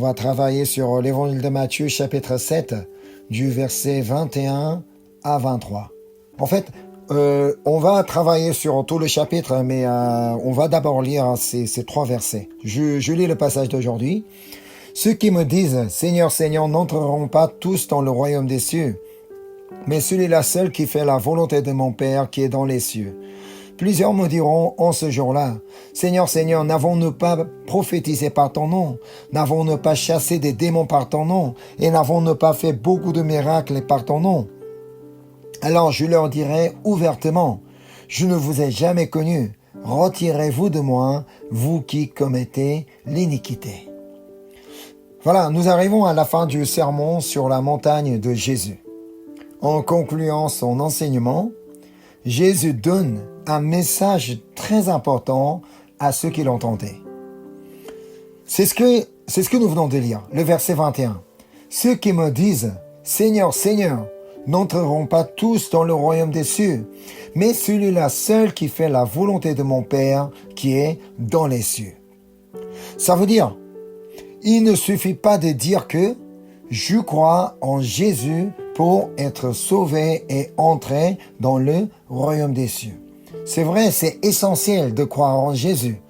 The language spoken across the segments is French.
va travailler sur l'évangile de Matthieu, chapitre 7, du verset 21 à 23. En fait, on va travailler sur tout le chapitre, mais on va d'abord lire ces 3 versets. Je lis le passage d'aujourd'hui. Ceux qui me disent « Seigneur, Seigneur » n'entreront pas tous dans le royaume des cieux, mais celui-là seul qui fait la volonté de mon Père qui est dans les cieux. Plusieurs me diront en ce jour-là, « Seigneur, Seigneur, n'avons-nous pas prophétisé par ton nom? N'avons-nous pas chassé des démons par ton nom? Et n'avons-nous pas fait beaucoup de miracles par ton nom ?» Alors je leur dirai ouvertement, « Je ne vous ai jamais connu. Retirez-vous de moi, vous qui commettez l'iniquité. » Voilà, nous arrivons à la fin du sermon sur la montagne de Jésus. En concluant son enseignement, Jésus donne un message très important à ceux qui l'entendaient. C'est ce que nous venons de lire, le verset 21. Ceux qui me disent « Seigneur, Seigneur » n'entreront pas tous dans le royaume des cieux, mais celui-là seul qui fait la volonté de mon Père qui est dans les cieux. Ça veut dire, il ne suffit pas de dire que je crois en Jésus pour être sauvé et entrer dans le royaume des cieux. C'est vrai, c'est essentiel de croire en Jésus.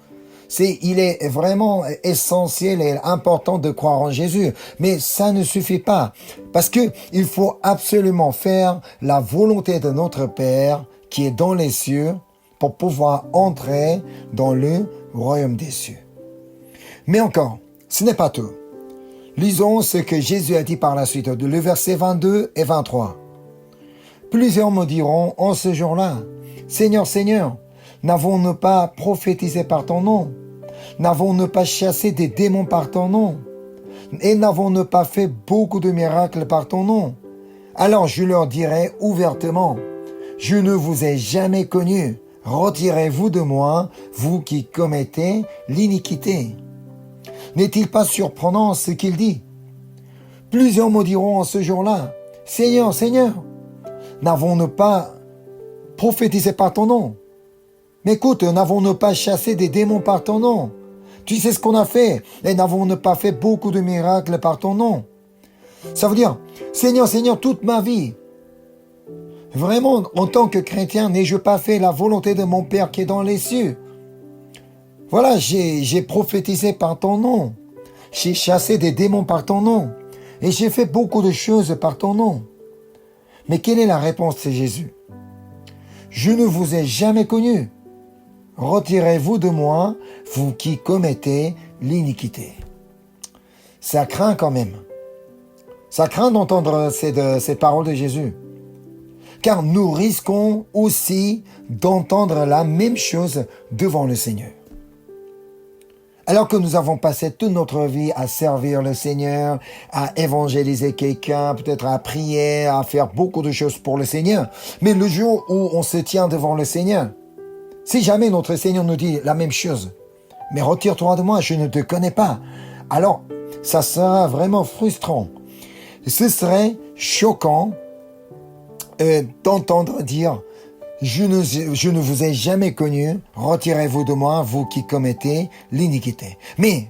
Il est vraiment essentiel et important de croire en Jésus. Mais ça ne suffit pas. Parce que il faut absolument faire la volonté de notre Père qui est dans les cieux pour pouvoir entrer dans le royaume des cieux. Mais encore, ce n'est pas tout. Lisons ce que Jésus a dit par la suite, le verset 22 et 23. Plusieurs me diront en ce jour-là, « Seigneur, Seigneur, n'avons-nous pas prophétisé par ton nom? N'avons-nous pas chassé des démons par ton nom? Et n'avons-nous pas fait beaucoup de miracles par ton nom? » Alors je leur dirai ouvertement, « Je ne vous ai jamais connu. Retirez-vous de moi, vous qui commettez l'iniquité. » N'est-il pas surprenant ce qu'il dit? Plusieurs me diront en ce jour-là, « Seigneur, Seigneur, n'avons-nous pas prophétisé par ton nom? Mais écoute, n'avons-nous pas chassé des démons par ton nom? Tu sais ce qu'on a fait, et n'avons-nous pas fait beaucoup de miracles par ton nom? » Ça veut dire, « Seigneur, Seigneur, toute ma vie, vraiment, en tant que chrétien, n'ai-je pas fait la volonté de mon Père qui est dans les cieux? Voilà, j'ai prophétisé par ton nom. J'ai chassé des démons par ton nom. Et j'ai fait beaucoup de choses par ton nom. » Mais quelle est la réponse de Jésus? « Je ne vous ai jamais connu. Retirez-vous de moi, vous qui commettez l'iniquité. » Ça craint quand même. Ça craint d'entendre ces paroles de Jésus. Car nous risquons aussi d'entendre la même chose devant le Seigneur. Alors que nous avons passé toute notre vie à servir le Seigneur, à évangéliser quelqu'un, peut-être à prier, à faire beaucoup de choses pour le Seigneur. Mais le jour où on se tient devant le Seigneur, si jamais notre Seigneur nous dit la même chose, « Mais retire-toi de moi, je ne te connais pas », alors ça sera vraiment frustrant. Ce serait choquant d'entendre dire « Je ne vous ai jamais connu, retirez-vous de moi, vous qui commettez l'iniquité. » Mais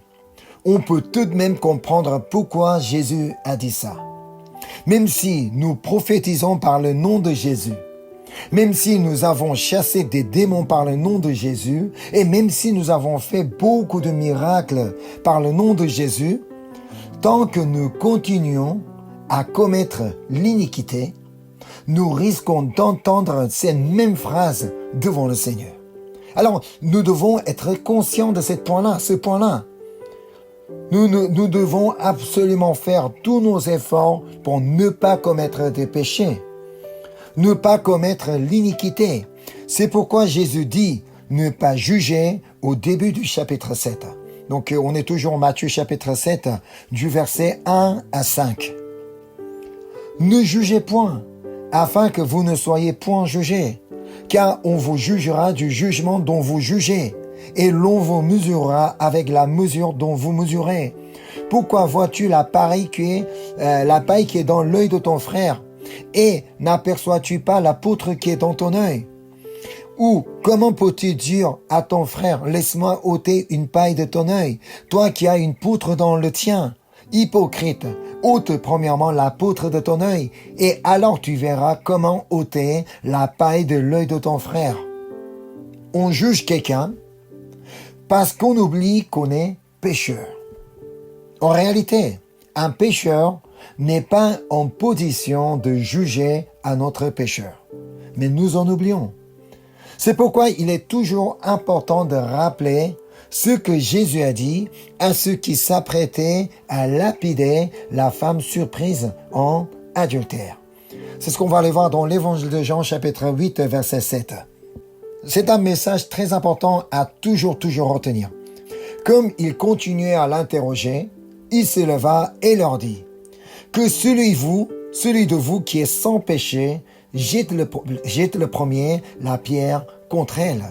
on peut tout de même comprendre pourquoi Jésus a dit ça. Même si nous prophétisons par le nom de Jésus, même si nous avons chassé des démons par le nom de Jésus, et même si nous avons fait beaucoup de miracles par le nom de Jésus, tant que nous continuons à commettre l'iniquité, nous risquons d'entendre ces mêmes phrases devant le Seigneur. Alors, nous devons être conscients de ce point-là. Nous devons absolument faire tous nos efforts pour ne pas commettre des péchés, ne pas commettre l'iniquité. C'est pourquoi Jésus dit ne pas juger au début du chapitre 7. Donc, on est toujours en Matthieu chapitre 7, du verset 1 à 5. Ne jugez point, afin que vous ne soyez point jugés, car on vous jugera du jugement dont vous jugez, et l'on vous mesurera avec la mesure dont vous mesurez. Pourquoi vois-tu la paille qui est dans l'œil de ton frère, et n'aperçois-tu pas la poutre qui est dans ton œil? Ou comment peux-tu dire à ton frère, laisse-moi ôter une paille de ton œil, toi qui as une poutre dans le tien? Hypocrite, ôte premièrement la poutre de ton œil, et alors tu verras comment ôter la paille de l'œil de ton frère. On juge quelqu'un parce qu'on oublie qu'on est pécheur. En réalité, un pécheur n'est pas en position de juger un autre pécheur. Mais nous en oublions. C'est pourquoi il est toujours important de rappeler ce que Jésus a dit à ceux qui s'apprêtaient à lapider la femme surprise en adultère. C'est ce qu'on va aller voir dans l'Évangile de Jean, chapitre 8, verset 7. C'est un message très important à toujours retenir. Comme il continuait à l'interroger, il se leva et leur dit que celui de vous qui est sans péché, jette le premier la pierre contre elle.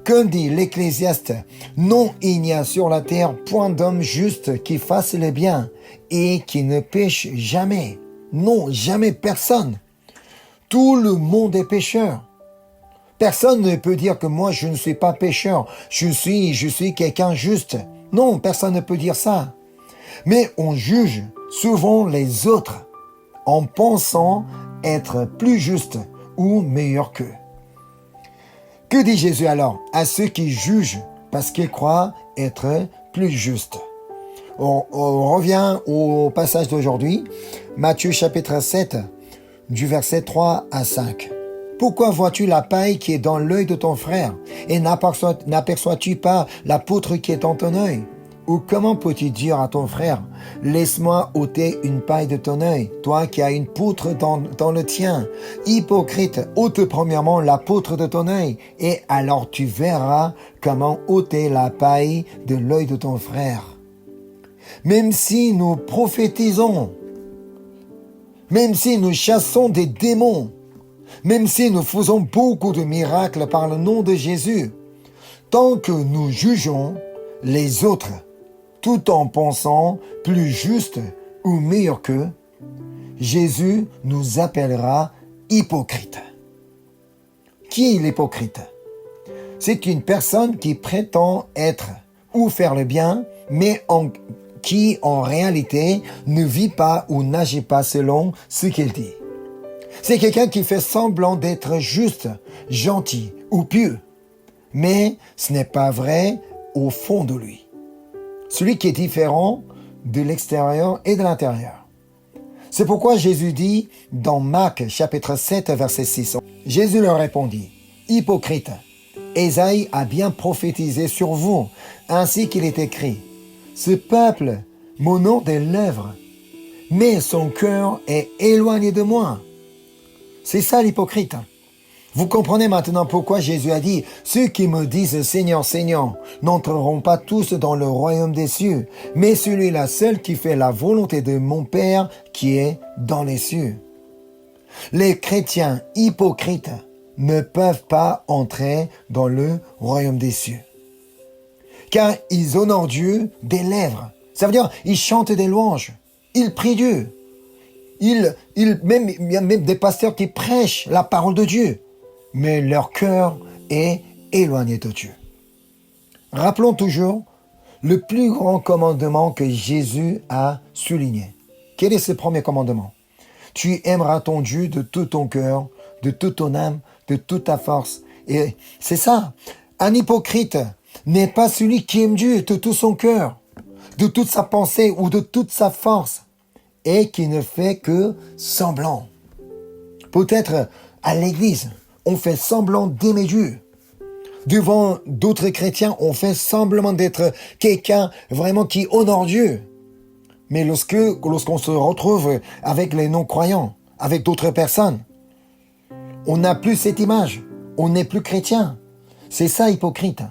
Comme dit l'Ecclésiaste, non, il n'y a sur la terre point d'homme juste qui fasse le bien et qui ne pêche jamais. Non, jamais personne. Tout le monde est pécheur. Personne ne peut dire que moi je ne suis pas pécheur, je suis quelqu'un juste. Non, personne ne peut dire ça. Mais on juge souvent les autres en pensant être plus juste ou meilleur qu'eux. Que dit Jésus alors à ceux qui jugent parce qu'ils croient être plus justes? On revient au passage d'aujourd'hui, Matthieu chapitre 7, du verset 3 à 5. Pourquoi vois-tu la paille qui est dans l'œil de ton frère et n'aperçois-tu pas la poutre qui est dans ton œil? Ou comment peux-tu dire à ton frère, laisse-moi ôter une paille de ton œil, toi qui as une poutre dans le tien? Hypocrite, ôte premièrement la poutre de ton œil, et alors tu verras comment ôter la paille de l'œil de ton frère. Même si nous prophétisons, même si nous chassons des démons, même si nous faisons beaucoup de miracles par le nom de Jésus, tant que nous jugeons les autres, tout en pensant plus juste ou meilleur qu'eux, Jésus nous appellera hypocrites. Qui est l'hypocrite? C'est une personne qui prétend être ou faire le bien, mais qui en réalité ne vit pas ou n'agit pas selon ce qu'il dit. C'est quelqu'un qui fait semblant d'être juste, gentil ou pieux, mais ce n'est pas vrai au fond de lui. Celui qui est différent de l'extérieur et de l'intérieur. C'est pourquoi Jésus dit dans Marc chapitre 7 verset 6, Jésus leur répondit, « Hypocrite, Ésaïe a bien prophétisé sur vous, ainsi qu'il est écrit, « Ce peuple m'honore des lèvres, mais son cœur est éloigné de moi. » C'est ça l'hypocrite. Vous comprenez maintenant pourquoi Jésus a dit « Ceux qui me disent Seigneur, Seigneur, n'entreront pas tous dans le royaume des cieux, mais celui-là seul qui fait la volonté de mon Père qui est dans les cieux. » Les chrétiens hypocrites ne peuvent pas entrer dans le royaume des cieux. Car ils honorent Dieu des lèvres. Ça veut dire, ils chantent des louanges. Ils prient Dieu. Il y a même des pasteurs qui prêchent la parole de Dieu. Mais leur cœur est éloigné de Dieu. Rappelons toujours le plus grand commandement que Jésus a souligné. Quel est ce premier commandement? Tu aimeras ton Dieu de tout ton cœur, de toute ton âme, de toute ta force. Et c'est ça. Un hypocrite n'est pas celui qui aime Dieu de tout son cœur, de toute sa pensée ou de toute sa force, et qui ne fait que semblant. Peut-être à l'église, on fait semblant d'aimer Dieu. Devant d'autres chrétiens, on fait semblant d'être quelqu'un vraiment qui honore Dieu. Mais lorsqu'on se retrouve avec les non-croyants, avec d'autres personnes, on n'a plus cette image. On n'est plus chrétien. C'est ça, hypocrite.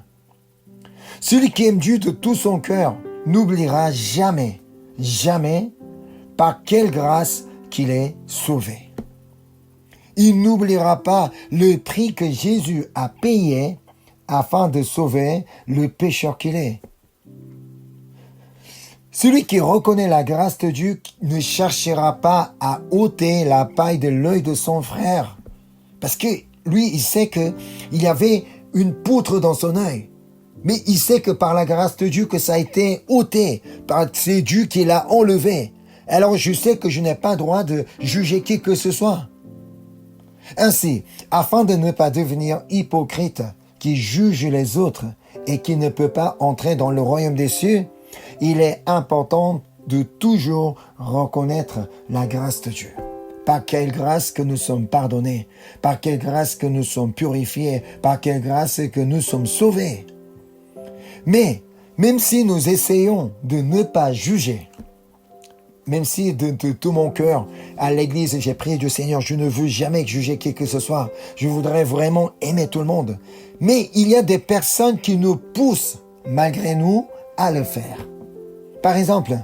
Celui qui aime Dieu de tout son cœur n'oubliera jamais, jamais, par quelle grâce qu'il est sauvé. Il n'oubliera pas le prix que Jésus a payé afin de sauver le pécheur qu'il est. Celui qui reconnaît la grâce de Dieu ne cherchera pas à ôter la paille de l'œil de son frère. Parce que lui, il sait qu'il y avait une poutre dans son œil. Mais il sait que par la grâce de Dieu que ça a été ôté, c'est Dieu qui l'a enlevé. Alors je sais que je n'ai pas le droit de juger qui que ce soit. Ainsi, afin de ne pas devenir hypocrite, qui juge les autres et qui ne peut pas entrer dans le royaume des cieux, il est important de toujours reconnaître la grâce de Dieu. Par quelle grâce que nous sommes pardonnés, par quelle grâce que nous sommes purifiés, par quelle grâce que nous sommes sauvés. Mais, même si nous essayons de ne pas juger, même si de tout mon cœur, à l'église, j'ai prié Dieu Seigneur, je ne veux jamais juger qui que ce soit. Je voudrais vraiment aimer tout le monde. Mais il y a des personnes qui nous poussent, malgré nous, à le faire. Par exemple,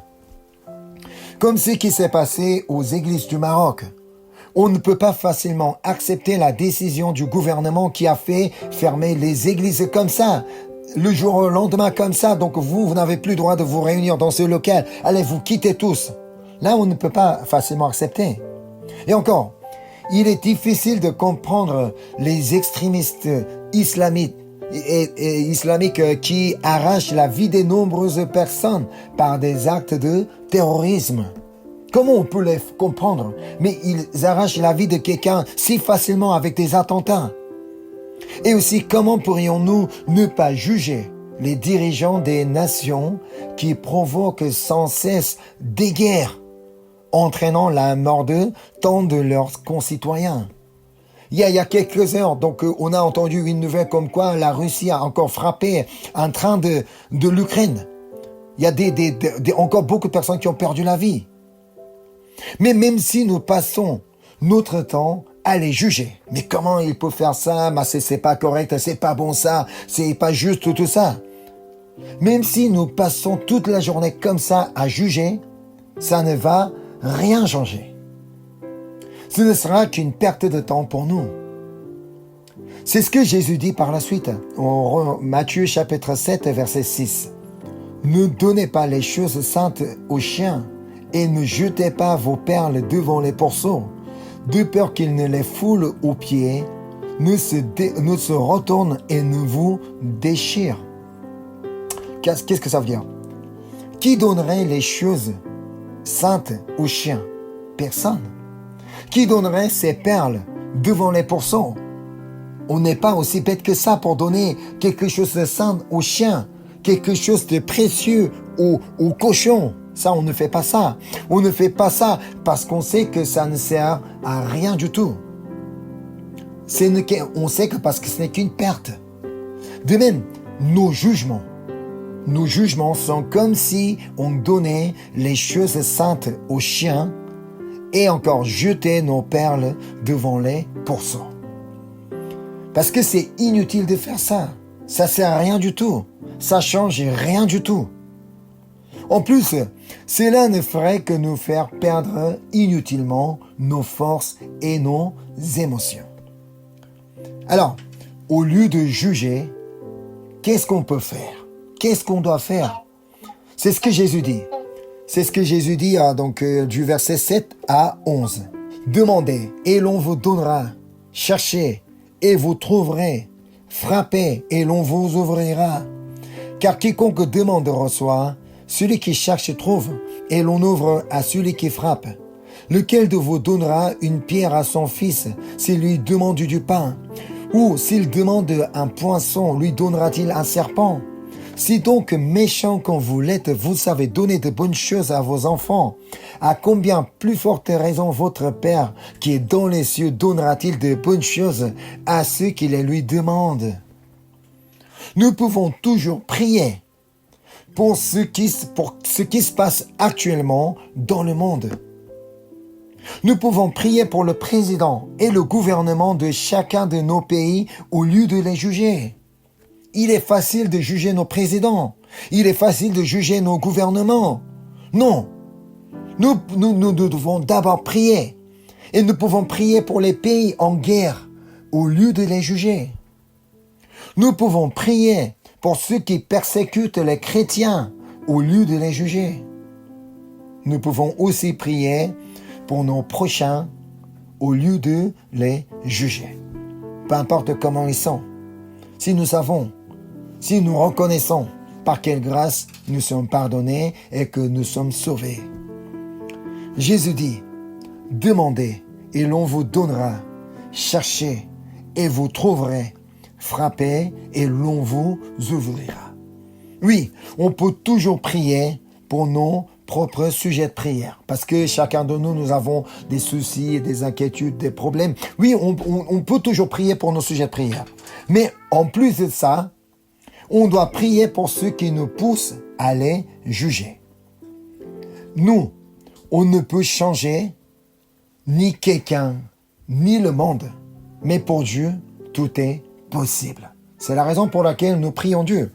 comme ce qui s'est passé aux églises du Maroc. On ne peut pas facilement accepter la décision du gouvernement qui a fait fermer les églises comme ça. Le jour au lendemain comme ça, donc vous n'avez plus le droit de vous réunir dans ce local. Allez, vous quittez tous. Là, on ne peut pas facilement accepter. Et encore, il est difficile de comprendre les extrémistes islamiques qui arrachent la vie de nombreuses personnes par des actes de terrorisme. Comment on peut les comprendre? Mais ils arrachent la vie de quelqu'un si facilement avec des attentats. Et aussi, comment pourrions-nous ne pas juger les dirigeants des nations qui provoquent sans cesse des guerres, entraînant la mort de tant de leurs concitoyens? Il y a quelques heures, donc on a entendu une nouvelle comme quoi la Russie a encore frappé un train de l'Ukraine. Il y a encore beaucoup de personnes qui ont perdu la vie. Mais même si nous passons notre temps à les juger, mais comment il peut faire ça, mais c'est pas correct, c'est pas bon ça, c'est pas juste tout ça. Même si nous passons toute la journée comme ça à juger, ça ne va rien changer. Ce ne sera qu'une perte de temps pour nous. C'est ce que Jésus dit par la suite, en Matthieu chapitre 7, verset 6. Ne donnez pas les choses saintes aux chiens et ne jetez pas vos perles devant les pourceaux, de peur qu'ils ne les foulent aux pieds, ne se retournent et ne vous déchirent. Qu'est-ce que ça veut dire? Qui donnerait les choses saintes aux chiens? Personne. Qui donnerait ses perles devant les pourceaux? On n'est pas aussi bête que ça pour donner quelque chose de saint aux chiens, quelque chose de précieux aux cochons. Ça, on ne fait pas ça. On ne fait pas ça parce qu'on sait que ça ne sert à rien du tout. On sait que parce que ce n'est qu'une perte. De même, nos jugements sont comme si on donnait les choses saintes aux chiens et encore jeter nos perles devant les pourceaux. Parce que c'est inutile de faire ça. Ça sert à rien du tout. Ça change rien du tout. En plus, cela ne ferait que nous faire perdre inutilement nos forces et nos émotions. Alors, au lieu de juger, qu'est-ce qu'on peut faire? Qu'est-ce qu'on doit faire? C'est ce que Jésus dit. C'est ce que Jésus dit du verset 7 à 11. Demandez et l'on vous donnera. Cherchez et vous trouverez. Frappez et l'on vous ouvrira. Car quiconque demande reçoit. Celui qui cherche trouve, et l'on ouvre à celui qui frappe. Lequel de vous donnera une pierre à son fils s'il lui demande du pain? Ou s'il demande un poisson, lui donnera-t-il un serpent? Si donc méchant quand vous l'êtes, vous savez donner de bonnes choses à vos enfants, à combien plus forte raison votre Père qui est dans les cieux donnera-t-il de bonnes choses à ceux qui les lui demandent? Nous pouvons toujours prier pour ce qui se passe actuellement dans le monde. Nous pouvons prier pour le président et le gouvernement de chacun de nos pays au lieu de les juger. Il est facile de juger nos présidents. Il est facile de juger nos gouvernements. Non. Nous devons d'abord prier. Et nous pouvons prier pour les pays en guerre au lieu de les juger. Nous pouvons prier pour ceux qui persécutent les chrétiens au lieu de les juger. Nous pouvons aussi prier pour nos prochains au lieu de les juger. Peu importe comment ils sont. Si nous savons si nous reconnaissons par quelle grâce nous sommes pardonnés et que nous sommes sauvés. Jésus dit, « Demandez et l'on vous donnera, cherchez et vous trouverez, frappez et l'on vous ouvrira. » Oui, on peut toujours prier pour nos propres sujets de prière, parce que chacun de nous, nous avons des soucis, des inquiétudes, des problèmes. Oui, on peut toujours prier pour nos sujets de prière. Mais en plus de ça, on doit prier pour ceux qui nous poussent à les juger. Nous, on ne peut changer ni quelqu'un, ni le monde. Mais pour Dieu, tout est possible. C'est la raison pour laquelle nous prions Dieu.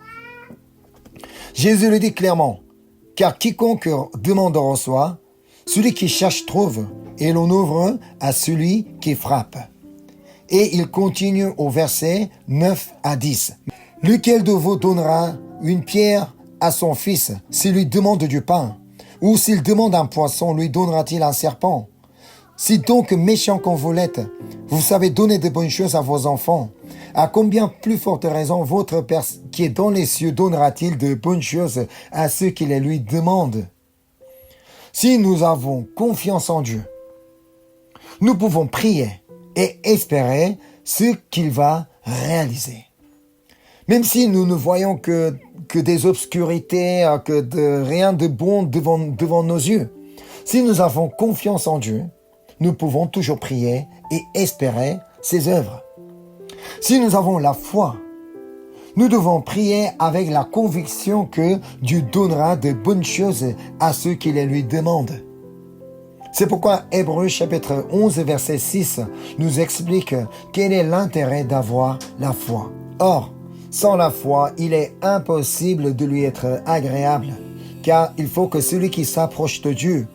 Jésus le dit clairement, « Car quiconque demande reçoit, celui qui cherche trouve, et l'on ouvre à celui qui frappe. » Et il continue au verset 9 à 10. « Lequel de vous donnera une pierre à son fils s'il lui demande du pain? Ou s'il demande un poisson, lui donnera-t-il un serpent? Si donc méchant qu'on vous l'êtes, vous savez donner de bonnes choses à vos enfants, à combien plus forte raison votre Père qui est dans les cieux donnera-t-il de bonnes choses à ceux qui les lui demandent? » Si nous avons confiance en Dieu, nous pouvons prier et espérer ce qu'il va réaliser. Même si nous ne voyons que des obscurités, rien de bon devant nos yeux, si nous avons confiance en Dieu, nous pouvons toujours prier et espérer ses œuvres. Si nous avons la foi, nous devons prier avec la conviction que Dieu donnera de bonnes choses à ceux qui les lui demandent. C'est pourquoi Hébreux chapitre 11 verset 6 nous explique quel est l'intérêt d'avoir la foi. Or, sans la foi, il est impossible de lui être agréable, car il faut que celui qui s'approche de Dieu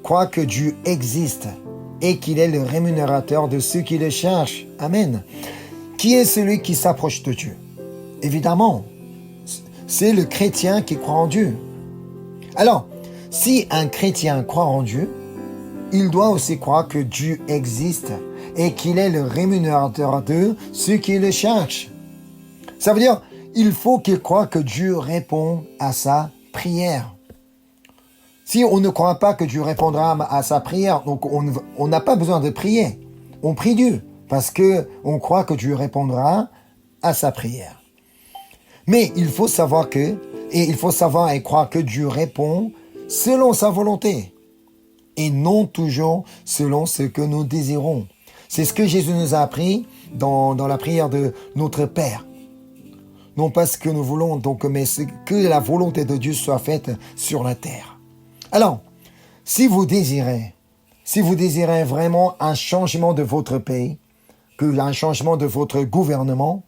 croit que Dieu existe et qu'il est le rémunérateur de ceux qui le cherchent. Amen. Qui est celui qui s'approche de Dieu? Évidemment, c'est le chrétien qui croit en Dieu. Alors, si un chrétien croit en Dieu, il doit aussi croire que Dieu existe et qu'il est le rémunérateur de ceux qui le cherchent. Ça veut dire, il faut qu'il croie que Dieu répond à sa prière. Si on ne croit pas que Dieu répondra à sa prière, donc on n'a pas besoin de prier. On prie Dieu parce que on croit que Dieu répondra à sa prière. Mais il faut savoir et croire que Dieu répond selon sa volonté et non toujours selon ce que nous désirons. C'est ce que Jésus nous a appris dans la prière de notre Père. Non pas ce que nous voulons, mais que la volonté de Dieu soit faite sur la terre. Alors, si vous désirez vraiment un changement de votre pays, un changement de votre gouvernement,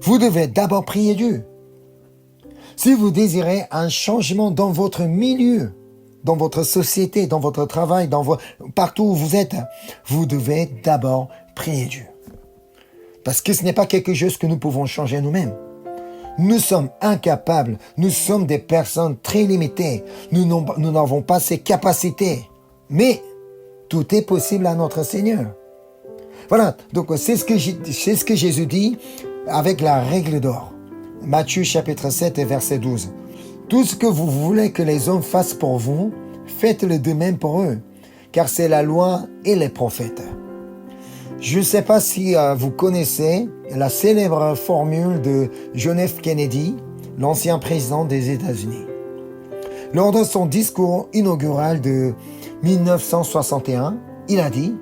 vous devez d'abord prier Dieu. Si vous désirez un changement dans votre milieu, dans votre société, dans votre travail, partout où vous êtes, vous devez d'abord prier Dieu. Parce que ce n'est pas quelque chose que nous pouvons changer nous-mêmes. Nous sommes incapables, nous sommes des personnes très limitées, nous n'avons pas ces capacités. Mais tout est possible à notre Seigneur. Voilà, donc c'est ce que Jésus dit avec la règle d'or. Matthieu chapitre 7 et verset 12. Tout ce que vous voulez que les hommes fassent pour vous, faites-le de même pour eux, car c'est la loi et les prophètes. Je ne sais pas si vous connaissez la célèbre formule de John F. Kennedy, l'ancien président des États-Unis. Lors de son discours inaugural de 1961, il a dit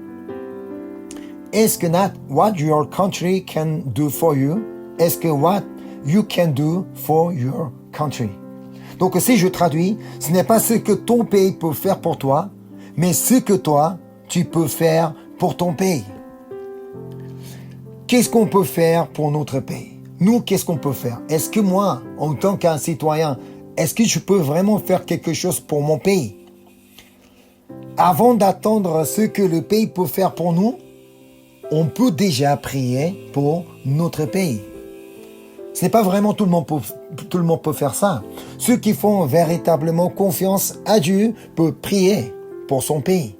« Ask not what your country can do for you, ask what you can do for your country. » Donc si je traduis, ce n'est pas ce que ton pays peut faire pour toi, mais ce que toi, tu peux faire pour ton pays. Qu'est-ce qu'on peut faire pour notre pays? Nous, qu'est-ce qu'on peut faire? Est-ce que moi, en tant qu'un citoyen, est-ce que je peux vraiment faire quelque chose pour mon pays? Avant d'attendre ce que le pays peut faire pour nous, on peut déjà prier pour notre pays. Ce n'est pas vraiment tout le monde peut faire ça. Ceux qui font véritablement confiance à Dieu peuvent prier pour son pays.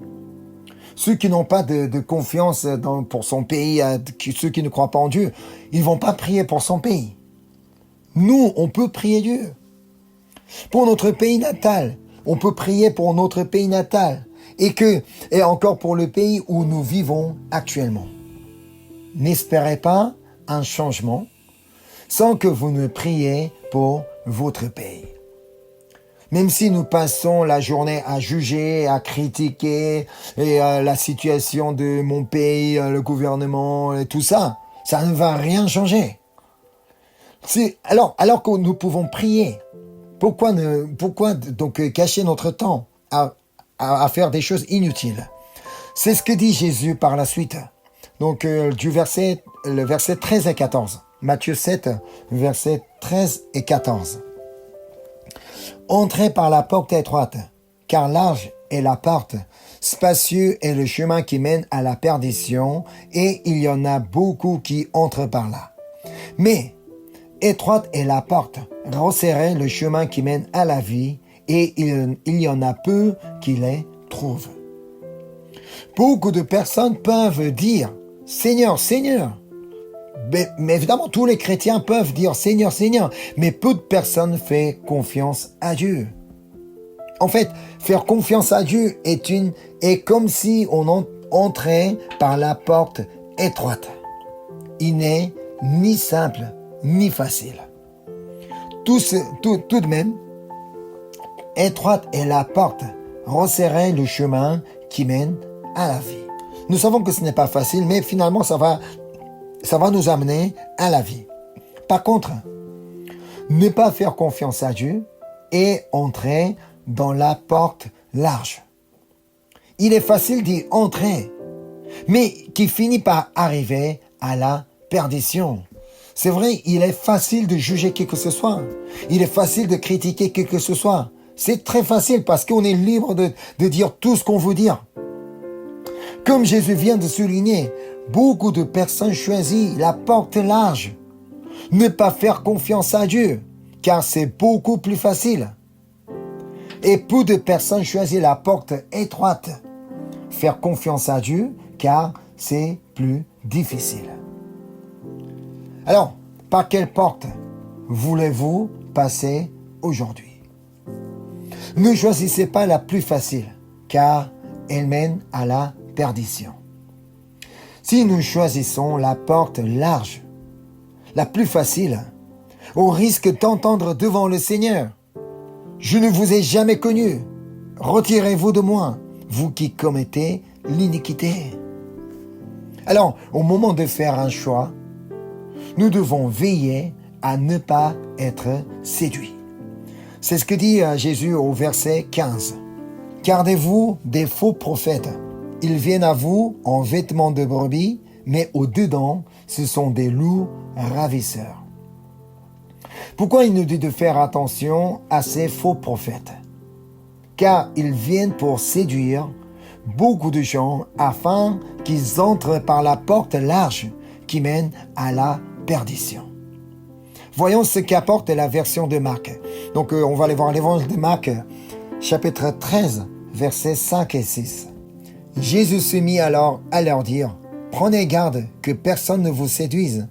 Ceux qui n'ont pas de confiance pour son pays, ceux qui ne croient pas en Dieu, ils vont pas prier pour son pays. Nous, on peut prier Dieu. Pour notre pays natal, on peut prier pour notre pays natal et encore pour le pays où nous vivons actuellement. N'espérez pas un changement sans que vous ne priez pour votre pays. Même si nous passons la journée à juger, à critiquer la situation de mon pays, le gouvernement et tout ça, ça ne va rien changer. Alors que nous pouvons prier, pourquoi donc cacher notre temps à faire des choses inutiles? C'est ce que dit Jésus par la suite. Donc le verset 13 et 14. Matthieu 7, versets 13 et 14. Entrez par la porte étroite, car large est la porte, spacieux est le chemin qui mène à la perdition, et il y en a beaucoup qui entrent par là. Mais étroite est la porte, resserré le chemin qui mène à la vie, et il y en a peu qui les trouvent. Beaucoup de personnes peuvent dire « Seigneur, Seigneur ». Mais évidemment, tous les chrétiens peuvent dire « Seigneur, Seigneur », mais peu de personnes font confiance à Dieu. En fait, faire confiance à Dieu est comme si on entrait par la porte étroite. Il n'est ni simple, ni facile. Tout de même, étroite est la porte, resserrez le chemin qui mène à la vie. Nous savons que ce n'est pas facile, mais finalement, ça va nous amener à la vie. Par contre, ne pas faire confiance à Dieu et entrer dans la porte large. Il est facile d'y entrer, mais qui finit par arriver à la perdition. C'est vrai, il est facile de juger qui que ce soit. Il est facile de critiquer qui que ce soit. C'est très facile parce qu'on est libre de dire tout ce qu'on veut dire. Comme Jésus vient de souligner, beaucoup de personnes choisissent la porte large. Ne pas faire confiance à Dieu, car c'est beaucoup plus facile. Et peu de personnes choisissent la porte étroite. Faire confiance à Dieu, car c'est plus difficile. Alors, par quelle porte voulez-vous passer aujourd'hui? Ne choisissez pas la plus facile, car elle mène à la perdition. Si nous choisissons la porte large, la plus facile, au risque d'entendre devant le Seigneur, « Je ne vous ai jamais connu, retirez-vous de moi, vous qui commettez l'iniquité. » Alors, au moment de faire un choix, nous devons veiller à ne pas être séduits. C'est ce que dit Jésus au verset 15. « Gardez-vous des faux prophètes. Ils viennent à vous en vêtements de brebis, mais au-dedans, ce sont des loups ravisseurs. » Pourquoi il nous dit de faire attention à ces faux prophètes? Car ils viennent pour séduire beaucoup de gens afin qu'ils entrent par la porte large qui mène à la perdition. Voyons ce qu'apporte la version de Marc. Donc on va aller voir l'évangile de Marc, chapitre 13, versets 5 et 6. Jésus se mit alors à leur dire, « Prenez garde que personne ne vous séduise,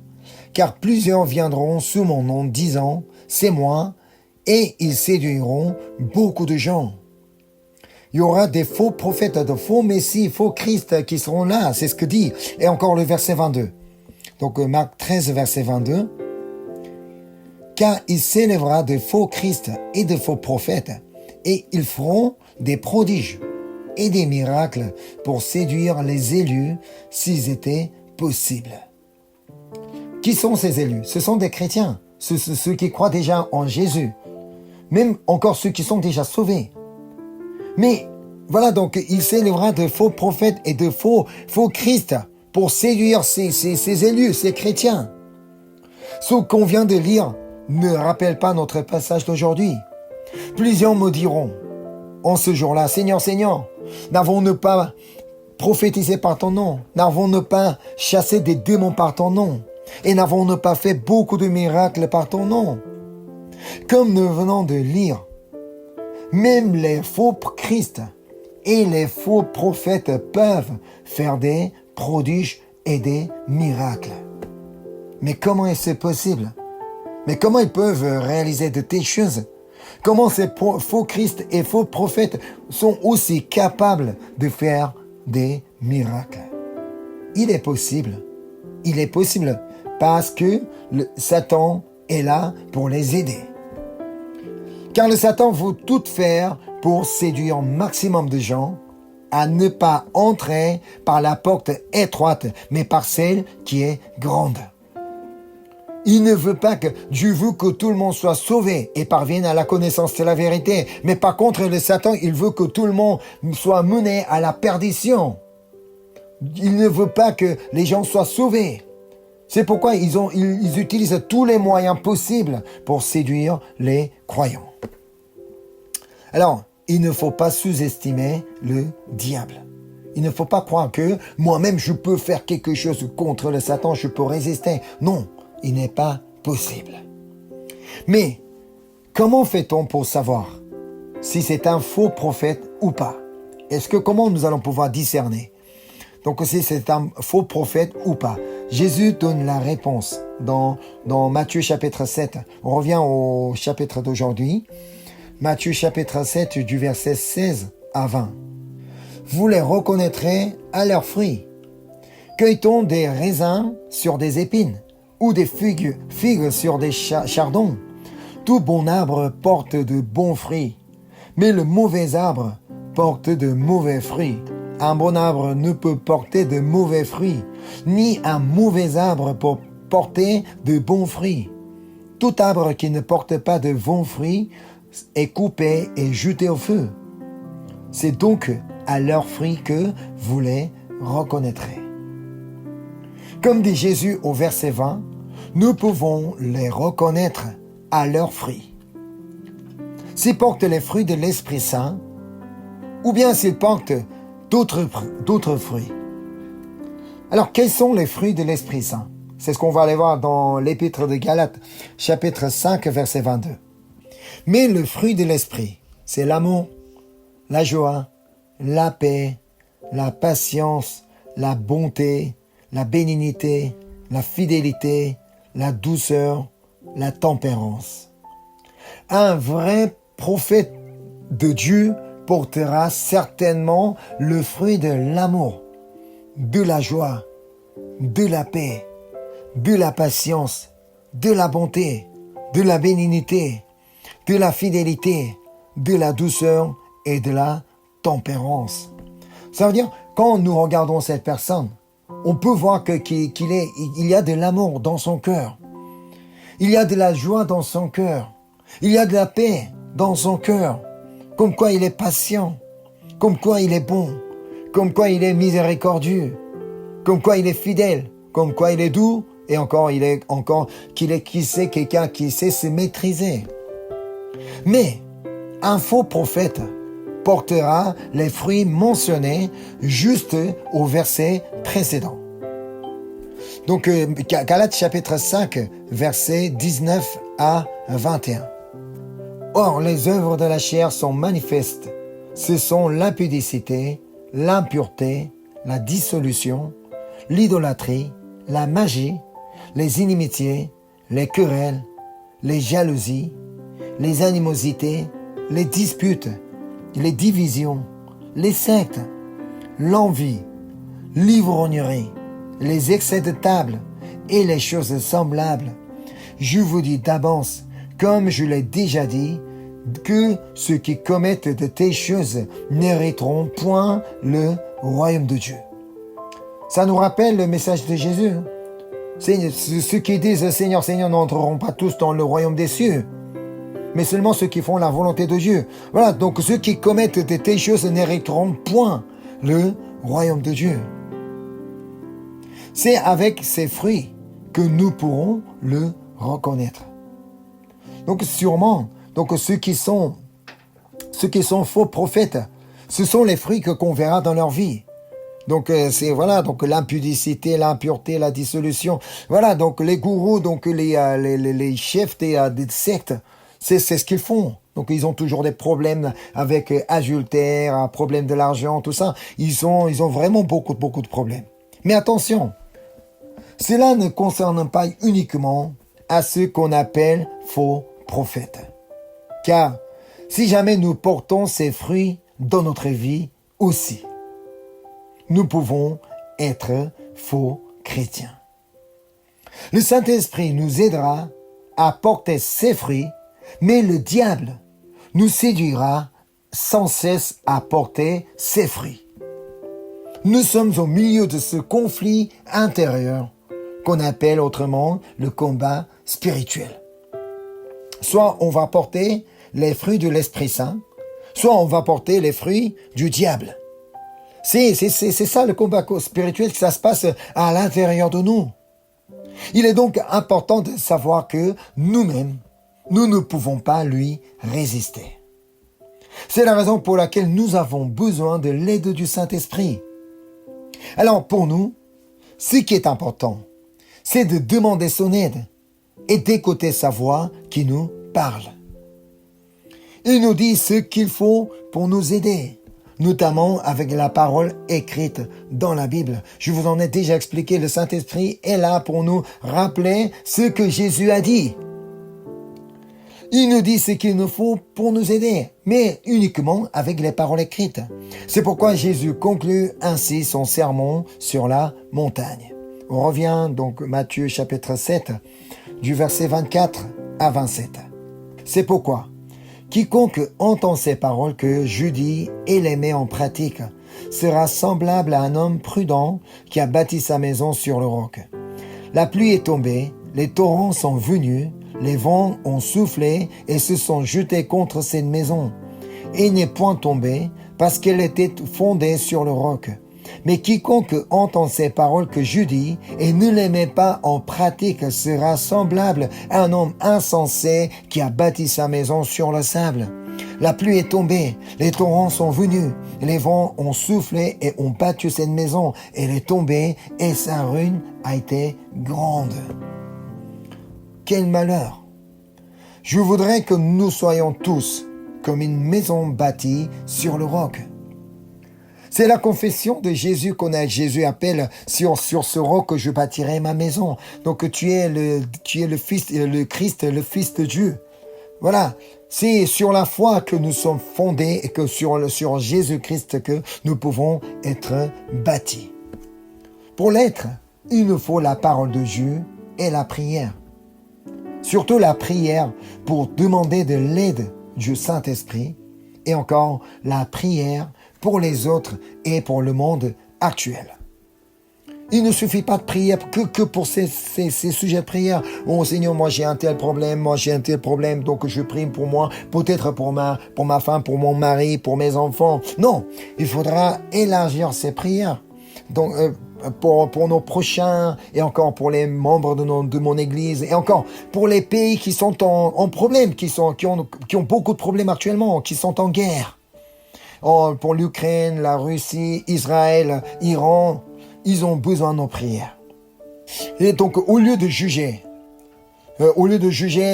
car plusieurs viendront sous mon nom disant, « C'est moi », et ils séduiront beaucoup de gens. Il y aura des faux prophètes, de faux messies, faux Christ qui seront là, c'est ce que dit. Et encore le verset 22. Donc Marc 13, verset 22. « Car il s'élèvera de faux Christ et de faux prophètes, et ils feront des prodiges et des miracles pour séduire les élus s'ils étaient possibles. » Qui sont ces élus? Ce sont des chrétiens, ceux qui croient déjà en Jésus, même encore ceux qui sont déjà sauvés. Mais voilà, donc il s'élèvera de faux prophètes et de faux Christ pour séduire ces élus, ces chrétiens. Ce qu'on vient de lire ne rappelle pas notre passage d'aujourd'hui. Plusieurs me diront en ce jour-là, « Seigneur, Seigneur, n'avons-nous pas prophétisé par ton nom? N'avons-nous pas chassé des démons par ton nom? Et n'avons-nous pas fait beaucoup de miracles par ton nom? » Comme nous venons de lire, même les faux Christ et les faux prophètes peuvent faire des prodiges et des miracles. Mais comment est-ce possible? Mais comment ils peuvent réaliser de telles choses? Comment ces faux Christ et faux prophètes sont aussi capables de faire des miracles? Il est possible parce que Satan est là pour les aider. Car le Satan veut tout faire pour séduire un maximum de gens à ne pas entrer par la porte étroite, mais par celle qui est grande. Il ne veut pas que Dieu veut que tout le monde soit sauvé et parvienne à la connaissance de la vérité. Mais par contre, le Satan, il veut que tout le monde soit mené à la perdition. Il ne veut pas que les gens soient sauvés. C'est pourquoi ils utilisent tous les moyens possibles pour séduire les croyants. Alors, il ne faut pas sous-estimer le diable. Il ne faut pas croire que moi-même je peux faire quelque chose contre le Satan, je peux résister. Non, il n'est pas possible. Mais, comment fait-on pour savoir si c'est un faux prophète ou pas? Comment nous allons pouvoir discerner? Donc si c'est un faux prophète ou pas. Jésus donne la réponse dans Matthieu chapitre 7. On revient au chapitre d'aujourd'hui. Matthieu chapitre 7 du verset 16 à 20. Vous les reconnaîtrez à leurs fruits. Cueille-t-on des raisins sur des épines ou des figues sur des chardons? Tout bon arbre porte de bons fruits, mais le mauvais arbre porte de mauvais fruits. Un bon arbre ne peut porter de mauvais fruits, ni un mauvais arbre pour porter de bons fruits. Tout arbre qui ne porte pas de bons fruits est coupé et jeté au feu. C'est donc à leurs fruits que vous les reconnaîtrez. Comme dit Jésus au verset 20, nous pouvons les reconnaître à leurs fruits. S'ils portent les fruits de l'Esprit Saint, ou bien s'ils portent d'autres fruits. Alors, quels sont les fruits de l'Esprit Saint? C'est ce qu'on va aller voir dans l'Épître de Galates, chapitre 5, verset 22. Mais le fruit de l'Esprit, c'est l'amour, la joie, la paix, la patience, la bonté, la bénignité, la fidélité, la douceur, la tempérance. Un vrai prophète de Dieu portera certainement le fruit de l'amour, de la joie, de la paix, de la patience, de la bonté, de la bénignité, de la fidélité, de la douceur et de la tempérance. Ça veut dire, quand nous regardons cette personne, on peut voir qu'il y a de l'amour dans son cœur. Il y a de la joie dans son cœur. Il y a de la paix dans son cœur. Comme quoi il est patient. Comme quoi il est bon. Comme quoi il est miséricordieux. Comme quoi il est fidèle. Comme quoi il est doux. Et qu'il sait quelqu'un qui sait se maîtriser. Mais un faux prophète portera les fruits mentionnés juste au verset précédent. Donc, Galates chapitre 5, versets 19 à 21. Or, les œuvres de la chair sont manifestes. Ce sont l'impudicité, l'impureté, la dissolution, l'idolâtrie, la magie, les inimitiés, les querelles, les jalousies, les animosités, les disputes, les divisions, les sectes, l'envie, l'ivrognerie, les excès de table et les choses semblables. Je vous dis d'avance, comme je l'ai déjà dit, que ceux qui commettent de telles choses n'hériteront point le royaume de Dieu. Ça nous rappelle le message de Jésus. Ceux qui disent « Seigneur, Seigneur » n'entreront pas tous dans le royaume des cieux, mais seulement ceux qui font la volonté de Dieu. Voilà, donc ceux qui commettent de telles choses n'hériteront point le royaume de Dieu. C'est avec ces fruits que nous pourrons le reconnaître. Donc sûrement, ceux qui sont faux prophètes, ce sont les fruits qu'on verra dans leur vie. Donc donc l'impudicité, l'impureté, la dissolution. Voilà, donc les gourous, donc les chefs des sectes, c'est ce qu'ils font. Donc ils ont toujours des problèmes avec adultère, problème de l'argent, tout ça. Ils ont vraiment beaucoup de problèmes. Mais attention, cela ne concerne pas uniquement à ceux qu'on appelle faux prophètes. Car si jamais nous portons ces fruits dans notre vie aussi, nous pouvons être faux chrétiens. Le Saint-Esprit nous aidera à porter ces fruits, mais le diable nous séduira sans cesse à porter ses fruits. Nous sommes au milieu de ce conflit intérieur qu'on appelle autrement le combat spirituel. Soit on va porter les fruits de l'Esprit Saint, soit on va porter les fruits du diable. C'est ça le combat spirituel, que ça se passe à l'intérieur de nous. Il est donc important de savoir que nous-mêmes, nous ne pouvons pas lui résister. C'est la raison pour laquelle nous avons besoin de l'aide du Saint-Esprit. Alors pour nous, ce qui est important, c'est de demander son aide et d'écouter sa voix qui nous parle. Il nous dit ce qu'il faut pour nous aider, notamment avec la parole écrite dans la Bible. Je vous en ai déjà expliqué, le Saint-Esprit est là pour nous rappeler ce que Jésus a dit. Il nous dit ce qu'il nous faut pour nous aider, mais uniquement avec les paroles écrites. C'est pourquoi Jésus conclut ainsi son sermon sur la montagne. On revient donc Matthieu chapitre 7, du verset 24 à 27. C'est pourquoi quiconque entend ces paroles que je dis et les met en pratique sera semblable à un homme prudent qui a bâti sa maison sur le roc. La pluie est tombée, les torrents sont venus, les vents ont soufflé et se sont jetés contre cette maison. Et n'est point tombée parce qu'elle était fondée sur le roc. Mais quiconque entend ces paroles que je dis et ne les met pas en pratique sera semblable à un homme insensé qui a bâti sa maison sur le sable. La pluie est tombée, les torrents sont venus, les vents ont soufflé et ont battu cette maison. Elle est tombée et sa ruine a été grande. Quel malheur! Je voudrais que nous soyons tous comme une maison bâtie sur le roc. C'est la confession de Jésus qu'on a. Jésus appelle sur ce roc que je bâtirai ma maison. Donc tu es le Fils, le Christ, le Fils de Dieu. Voilà. C'est sur la foi que nous sommes fondés et que sur Jésus-Christ que nous pouvons être bâtis. Pour l'être, il nous faut la parole de Dieu et la prière. Surtout la prière pour demander de l'aide du Saint-Esprit et encore la prière pour les autres et pour le monde actuel. Il ne suffit pas de prier que pour ces sujets de prière. Oh Seigneur, moi j'ai un tel problème, donc je prie pour moi, peut-être pour ma femme, pour mon mari, pour mes enfants. Non, il faudra élargir ces prières. Donc, pour nos prochains et encore pour les membres de mon église et encore pour les pays qui sont en problème, qui ont beaucoup de problèmes actuellement, qui sont en guerre. Pour l'Ukraine, la Russie, Israël, Iran, ils ont besoin de nos prières. Et donc, au lieu de juger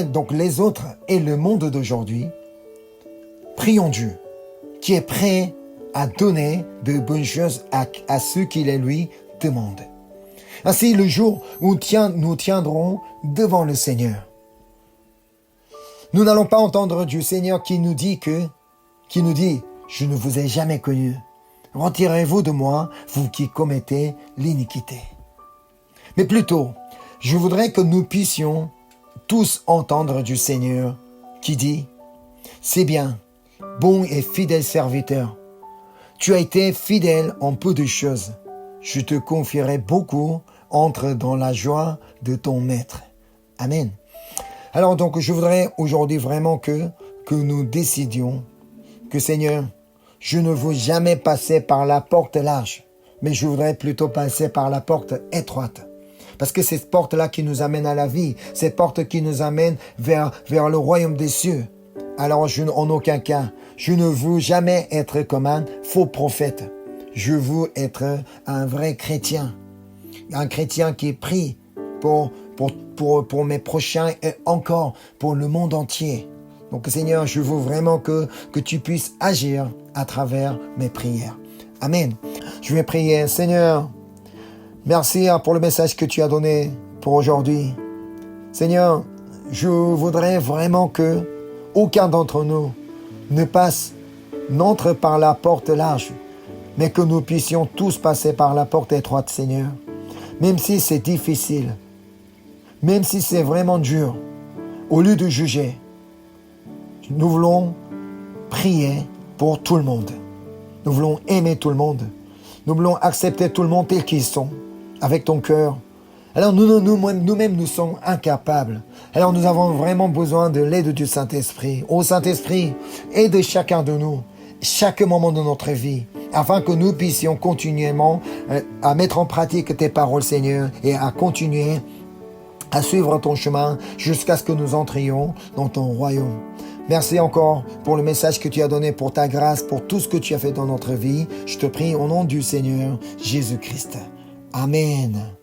donc les autres et le monde d'aujourd'hui, prions Dieu, qui est prêt à donner de bonnes choses à ceux qui les lui demandent. Ainsi, le jour où nous tiendrons devant le Seigneur, nous n'allons pas entendre du Seigneur qui nous dit, je ne vous ai jamais connu. Retirez-vous de moi, vous qui commettez l'iniquité. Mais plutôt, je voudrais que nous puissions tous entendre du Seigneur qui dit, c'est bien, bon et fidèle serviteur. Tu as été fidèle en peu de choses. Je te confierai beaucoup, entre dans la joie de ton maître. Amen. Alors donc, je voudrais aujourd'hui vraiment que nous décidions que Seigneur, je ne veux jamais passer par la porte large, mais je voudrais plutôt passer par la porte étroite. Parce que c'est cette porte-là qui nous amène à la vie, cette porte qui nous amène vers le royaume des cieux. Alors, en aucun cas, je ne veux jamais être comme un faux prophète. Je veux être un vrai chrétien. Un chrétien qui prie pour mes prochains et encore pour le monde entier. Donc Seigneur, je veux vraiment que tu puisses agir à travers mes prières. Amen. Je vais prier. Seigneur, merci pour le message que tu as donné pour aujourd'hui. Seigneur, je voudrais vraiment que aucun d'entre nous n'entre par la porte large, mais que nous puissions tous passer par la porte étroite, Seigneur. Même si c'est difficile, même si c'est vraiment dur, au lieu de juger, nous voulons prier pour tout le monde. Nous voulons aimer tout le monde. Nous voulons accepter tout le monde tel qu'ils sont, avec ton cœur. Alors nous-mêmes, nous sommes incapables. Alors nous avons vraiment besoin de l'aide du Saint-Esprit. Ô Saint-Esprit, aide chacun de nous, chaque moment de notre vie, afin que nous puissions continuellement à mettre en pratique tes paroles, Seigneur, et à continuer à suivre ton chemin jusqu'à ce que nous entrions dans ton royaume. Merci encore pour le message que tu as donné, pour ta grâce, pour tout ce que tu as fait dans notre vie. Je te prie au nom du Seigneur Jésus-Christ. Amen.